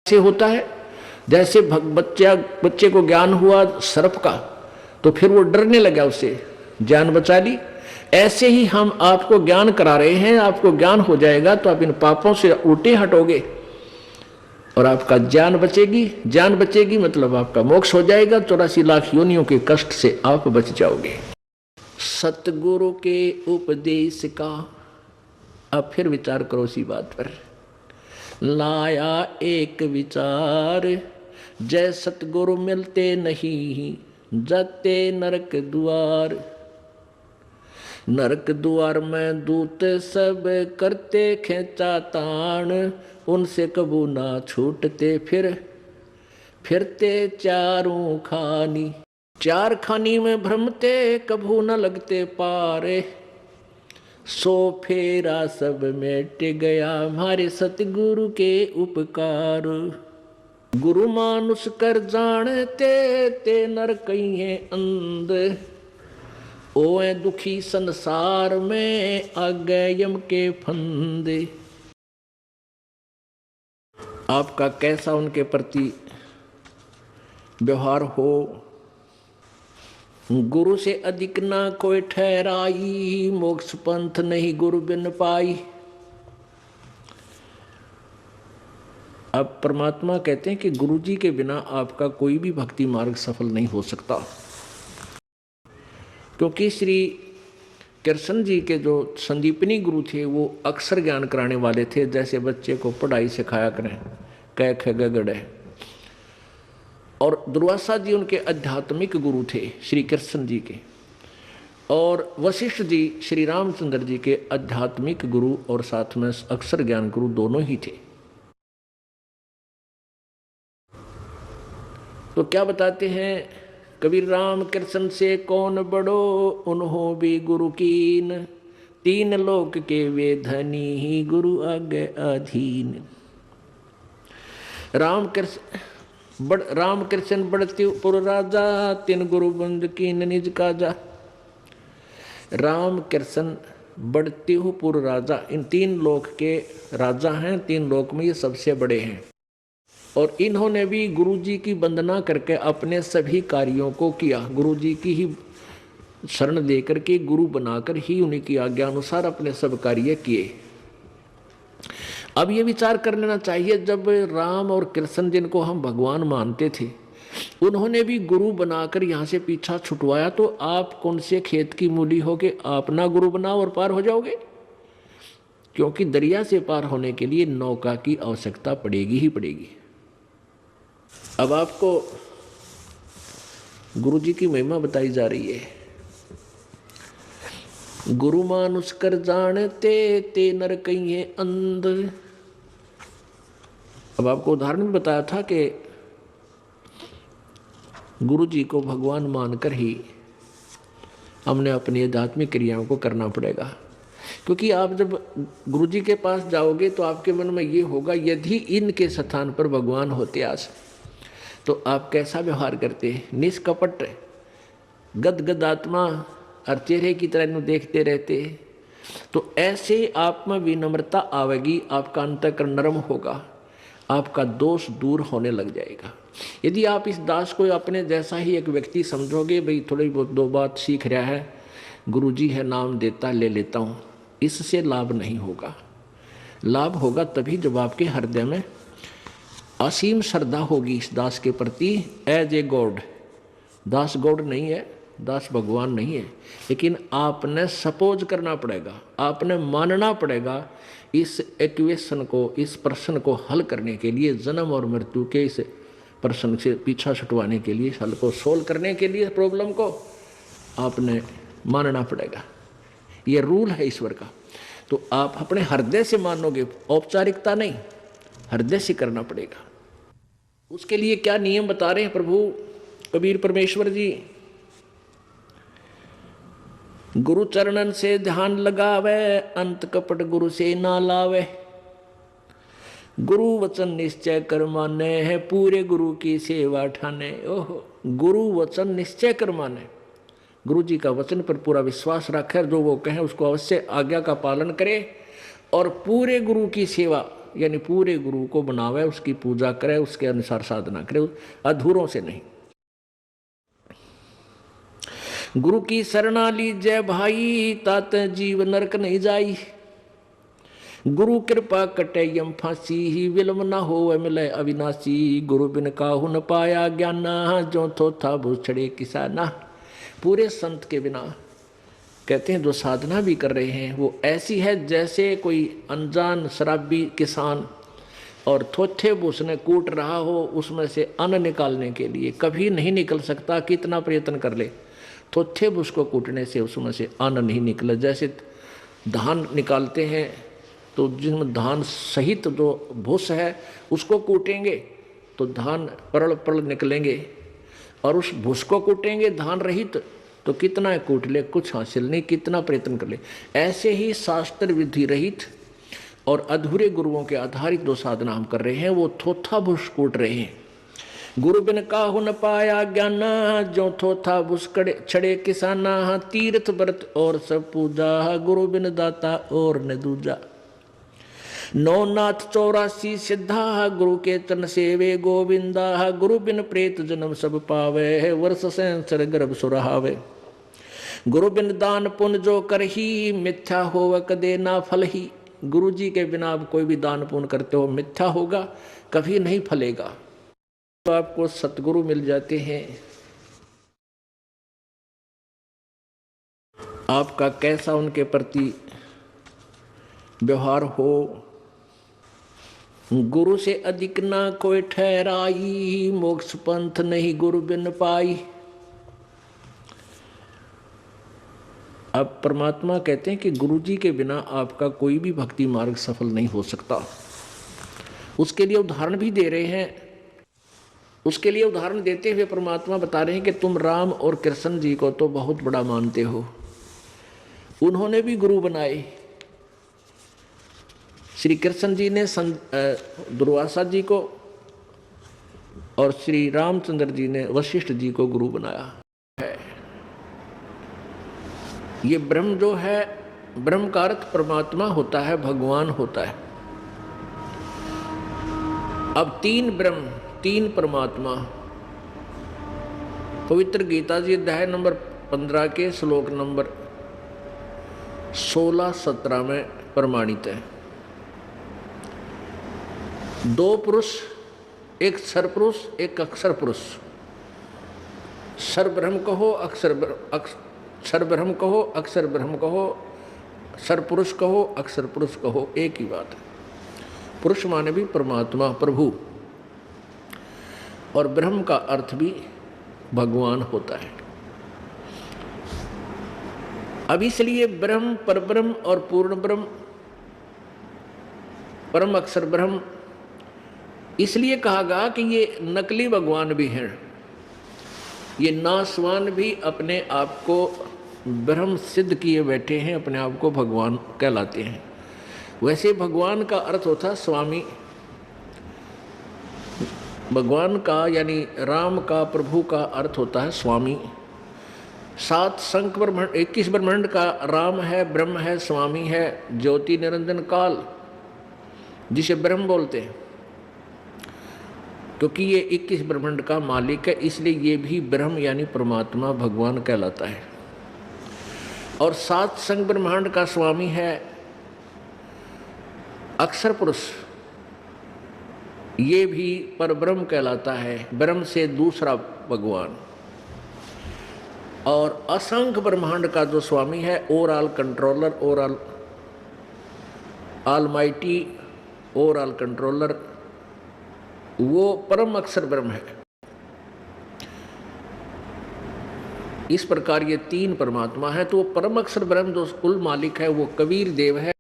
से होता है। जैसे बच्चे को ज्ञान हुआ सर्प का तो फिर वो डरने लगा, उससे जान बचा ली। ऐसे ही हम आपको ज्ञान करा रहे हैं, आपको ज्ञान हो जाएगा तो आप इन पापों से उल्टे हटोगे और आपका जान बचेगी। जान बचेगी मतलब आपका मोक्ष हो जाएगा, 84 लाख योनियों के कष्ट से आप बच जाओगे। सतगुरु के उपदेश का अब फिर विचार करो इसी बात पर। लाया एक विचार, जय सतगुरु मिलते नहीं, जाते नरक द्वार। नरक द्वार में दूत सब करते खेचा तान, उनसे कबू ना छूटते फिरते चारों खानी। चार खानी में भ्रमते कबू न लगते पारे, सो फेरा सब मिट गया हमारे सतगुरु के उपकार। गुरु मानुष कर जानते ते नर कहीं अंध, ओए दुखी संसार में आगे यम के फंदे। आपका कैसा उनके प्रति व्यवहार हो, गुरु से अधिक ना कोई ठहराई, मोक्ष पंथ नहीं गुरु बिन पाई। अब परमात्मा कहते हैं कि गुरु जी के बिना आपका कोई भी भक्ति मार्ग सफल नहीं हो सकता, क्योंकि श्री कृष्ण जी के जो संदीपनी गुरु थे वो अक्षर ज्ञान कराने वाले थे। जैसे बच्चे को पढ़ाई सिखाया करें, क ख ग घ ड़। और दुर्वासा जी उनके आध्यात्मिक गुरु थे श्री कृष्ण जी के, और वशिष्ठ जी श्री रामचंद्र जी के आध्यात्मिक गुरु और साथ में अक्षर ज्ञान गुरु दोनों ही थे। तो क्या बताते हैं कबीर, राम कृष्ण से कौन बड़ो, उन्हों भी गुरु कीन, तीन लोक के वे धनी ही गुरु आगे अधीन। राम कृष्ण बढ़ती पुर राजा, तीन गुरु बंद कीन निज काजा। राम कृष्ण बढ़ती पुर राजा, इन तीन लोक के राजा हैं, तीन लोक में ये सबसे बड़े हैं। और इन्होंने भी गुरु जी की वंदना करके अपने सभी कार्यों को किया, गुरु जी की ही शरण लेकर के गुरु बनाकर ही उन्हीं की आज्ञा अनुसार अपने सब कार्य किए। अब ये विचार कर लेना चाहिए, जब राम और कृष्ण जिनको हम भगवान मानते थे उन्होंने भी गुरु बनाकर यहाँ से पीछा छुटवाया, तो आप कौन से खेत की मूली हो के आप ना गुरु बनाओ और पार हो जाओगे? क्योंकि दरिया से पार होने के लिए नौका की आवश्यकता पड़ेगी ही पड़ेगी। अब आपको गुरु जी की महिमा बताई जा रही है। गुरु मानुष कर जानते ते नर कहीं अंध। अब आपको उदाहरण भी बताया था कि गुरु जी को भगवान मानकर ही हमने अपनी आध्यात्मिक क्रियाओं को करना पड़ेगा। क्योंकि आप जब गुरु जी के पास जाओगे तो आपके मन में ये होगा, यदि इनके स्थान पर भगवान होते आज तो आप कैसा व्यवहार करते? निष्कपट गदगद आत्मा और चेहरे की तरह देखते रहते। तो ऐसे आप में विनम्रता आवेगी, आपका अंतःकरण नरम होगा, आपका दोष दूर होने लग जाएगा। यदि आप इस दास को अपने जैसा ही एक व्यक्ति समझोगे, भाई थोड़ी बहुत दो बात सीख रहा है, गुरुजी है नाम देता ले लेता हूँ, इससे लाभ नहीं होगा। लाभ होगा तभी जब आपके हृदय में असीम श्रद्धा होगी इस दास के प्रति, एज ए गॉड। दास गॉड नहीं है, दास भगवान नहीं है, लेकिन आपने सपोज करना पड़ेगा, आपने मानना पड़ेगा इस इक्वेशन को, इस प्रश्न को हल करने के लिए, जन्म और मृत्यु के इस प्रश्न से पीछा छुटवाने के लिए, हल को सोल्व करने के लिए प्रॉब्लम को आपने मानना पड़ेगा। ये रूल है ईश्वर का। तो आप अपने हृदय से मानोगे, औपचारिकता नहीं, हृदय से करना पड़ेगा। उसके लिए क्या नियम बता रहे हैं प्रभु कबीर परमेश्वर जी? गुरु चरणन से ध्यान लगावे, अंत कपट गुरु से ना लावे। गुरु वचन निश्चय कर माने है, पूरे गुरु की सेवा ठाने। ओहो, गुरु वचन निश्चय कर माने, गुरु जी का वचन पर पूरा विश्वास रखे, जो वो कहें उसको अवश्य आज्ञा का पालन करे और पूरे गुरु की सेवा यानी पूरे गुरु को बनावे, उसकी पूजा करे, उसके अनुसार साधना करे, अधूरों से नहीं। गुरु की शरणा लीजय भाई, तात जीव नरक नहीं जाई। गुरु कृपा कटे यम फांसी, ही विलम न हो मिले अविनाशी। गुरु बिन काहू न पाया ज्ञाना, जो थोथा भूछड़े किसाना। पूरे संत के बिना कहते हैं जो साधना भी कर रहे हैं वो ऐसी है जैसे कोई अनजान शराबी किसान और थोथे भूसने कूट रहा हो, उसमें से अन्न निकालने के लिए कभी नहीं निकल सकता, कितना प्रयत्न कर ले। थोथे भूस को कूटने से उसमें से अन्न नहीं निकले। जैसे धान निकालते हैं तो जिसमें धान सहित जो भूस है उसको कूटेंगे तो धान परल परल निकलेंगे, और उस भूस को कूटेंगे धान रहित तो कितना कूट ले, कुछ हासिल नहीं, कितना प्रयत्न कर ले। ऐसे ही शास्त्र विधि रहित और अधूरे गुरुओं के आधारित जो साधना हम कर रहे हैं वो थोथा भूस कूट रहे हैं। गुरु बिन काहू न पाया ज्ञाना, जो थोथा भूस छड़े किसाना। तीर्थ व्रत और सब पूजा, गुरु बिन दाता और न दूजा। नौनाथ 84 सिद्धा, गुरु के चरण सेवे गोविंदा। गुरु बिन प्रेत जन्म सब पावे, वर्ष संसर गर्भ सुरहावे। गुरु बिन दान पुण्य जो करही, मिथ्या होव कदे ना फल ही। गुरु जी के बिना आप कोई भी दान पुण्य करते हो मिथ्या होगा, कभी नहीं फलेगा। तो आपको सतगुरु मिल जाते हैं, आपका कैसा उनके प्रति व्यवहार हो। गुरु से अधिक ना कोई ठहराई, मोक्ष पंथ नहीं गुरु बिन पाई। अब परमात्मा कहते हैं कि गुरु जी के बिना आपका कोई भी भक्ति मार्ग सफल नहीं हो सकता। उसके लिए उदाहरण भी दे रहे हैं। उसके लिए उदाहरण देते हुए परमात्मा बता रहे हैं कि तुम राम और कृष्ण जी को तो बहुत बड़ा मानते हो, उन्होंने भी गुरु बनाए। श्री कृष्ण जी ने दुर्वासा जी को और श्री रामचंद्र जी ने वशिष्ठ जी को गुरु बनाया है। ये ब्रह्म जो है, ब्रह्म का अर्थ परमात्मा होता है, भगवान होता है। अब 3 ब्रह्म 3 परमात्मा पवित्र गीता जी अध्याय नंबर 15 के श्लोक नंबर 16-17 में प्रमाणित है। 2 पुरुष, एक सरपुरुष एक अक्षर पुरुष। सर ब्रह्म कहो, सर ब्रह्म कहो, अक्षर ब्रह्म कहो, सर पुरुष कहो, अक्षर पुरुष कहो, एक ही बात है। पुरुष माने भी परमात्मा प्रभु, और ब्रह्म का अर्थ भी भगवान होता है। अब इसलिए ब्रह्म, परब्रह्म और पूर्ण ब्रह्म, परम अक्षर ब्रह्म इसलिए कहा गया कि ये नकली भगवान भी हैं। ये नासवान भी अपने आप को ब्रह्म सिद्ध किए बैठे हैं, अपने आप को भगवान कहलाते हैं। वैसे भगवान का अर्थ होता है स्वामी। भगवान का यानी राम का, प्रभु का अर्थ होता है स्वामी। 7 शंख ब्रह्मांड, 21 ब्रह्मांड का राम है, ब्रह्म है, स्वामी है, ज्योति निरंजन काल, जिसे ब्रह्म बोलते हैं। क्योंकि ये 21 ब्रह्मांड का मालिक है, इसलिए ये भी ब्रह्म यानी परमात्मा भगवान कहलाता है। और 7 शंख ब्रह्मांड का स्वामी है अक्षर पुरुष, ये भी परब्रह्म कहलाता है, ब्रह्म से दूसरा भगवान। और असंख्य ब्रह्मांड का जो स्वामी है, overall controller, overall almighty, overall controller, वो परम अक्षर ब्रह्म है। इस प्रकार ये 3 परमात्मा है। तो वो परम अक्षर ब्रह्म जो कुल मालिक है वो कबीर देव है।